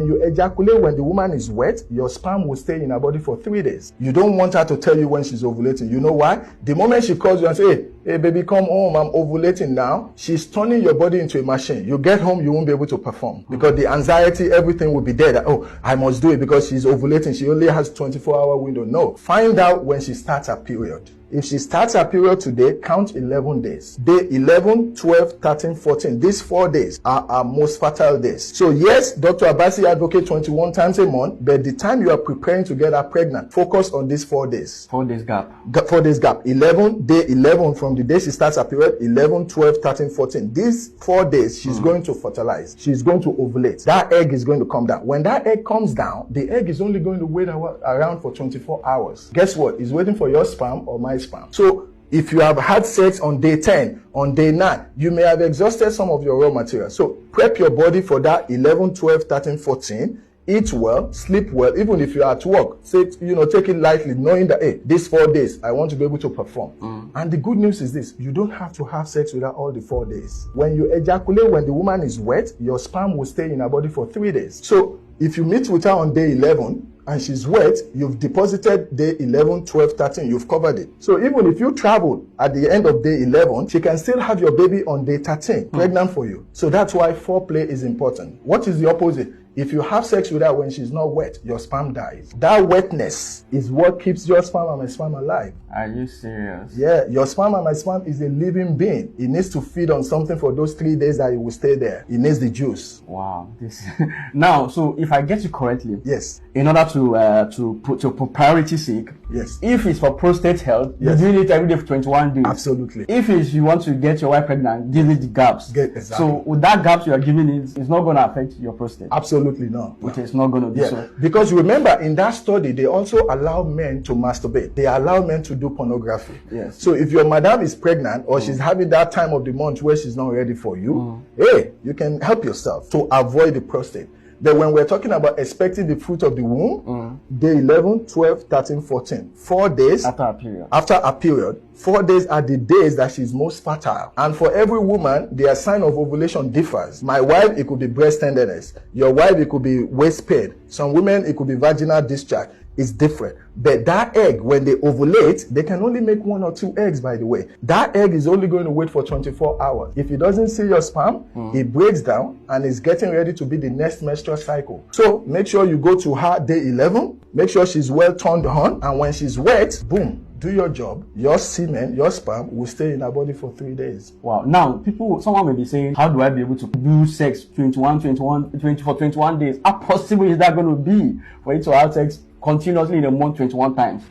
you ejaculate when the woman is wet, your sperm will stay in her body for 3 days. You don't want her to tell you when she's ovulating. You know why? The moment she calls you and say, hey baby, come home, I'm ovulating now, she's turning your body into a machine. You get home, you won't be able to perform because the anxiety, everything will be there. That, oh, I must do it because she's ovulating. She only has 24-hour window. No. Find out when she starts her period. If she starts her period today, count 11 days. Day 11, 12, 13, 14. These 4 days are our most fertile days. So yes, Dr. Abasi advocates 21 times a month, but the time you are preparing to get her pregnant, focus on these 4 days. 4 days gap. 4 days gap. 11, day 11 from the day she starts her period, 11, 12, 13, 14. These 4 days, she's going to fertilize. She's going to ovulate. That egg is going to come down. When that egg comes down, the egg is only going to wait around for 24 hours. Guess what? It's waiting for your sperm or my sperm. So if you have had sex on day 10, on day 9, you may have exhausted some of your raw material. So prep your body for that 11, 12, 13, 14. Eat well, sleep well, even if you're at work. Take it lightly, knowing that, hey, these 4 days, I want to be able to perform. And the good news is this, you don't have to have sex with her all the 4 days. When you ejaculate, when the woman is wet, your sperm will stay in her body for 3 days. So if you meet with her on day 11, and she's wet, you've deposited day 11, 12, 13, you've covered it. So even if you travel at the end of day 11, she can still have your baby on day 13, pregnant for you. So that's why foreplay is important. What is the opposite? If you have sex with her when she's not wet, your sperm dies. That wetness is what keeps your sperm and my sperm alive. Are you serious? Yeah, your sperm and my sperm is a living being. It needs to feed on something for those 3 days that it will stay there. It needs the juice. Wow. Now, so if I get you correctly, yes, in order to put priority sake, yes, if it's for prostate health, yes, you're doing it every day for 21 days. Absolutely. If it's you want to get your wife pregnant, give it the gaps. Exactly. So with that gaps you are giving it's not going to affect your prostate. Absolutely not. Okay, it's not going to do so. Because you remember in that study, they also allow men to masturbate. They allow men to do pornography. Yes. So if your madam is pregnant or she's having that time of the month where she's not ready for you, hey, you can help yourself to avoid the prostate. But when we're talking about expecting the fruit of the womb, day 11, 12, 13, 14, 4 days after a period. After a period, 4 days are the days that she's most fertile. And for every woman, their sign of ovulation differs. My wife, it could be breast tenderness. Your wife, it could be waist pain. Some women, it could be vaginal discharge. It's different. But that egg, when they ovulate, they can only make 1 or 2 eggs, by the way. That egg is only going to wait for 24 hours. If it doesn't see your sperm, it breaks down and is getting ready to be the next menstrual cycle. So make sure you go to her day 11. Make sure she's well turned on. And when she's wet, boom, do your job. Your semen, your sperm will stay in her body for 3 days. Wow. Now, someone may be saying, how do I be able to do sex 20 for 21 days? How possible is that going to be for you to have sex continuously in a month 21 times?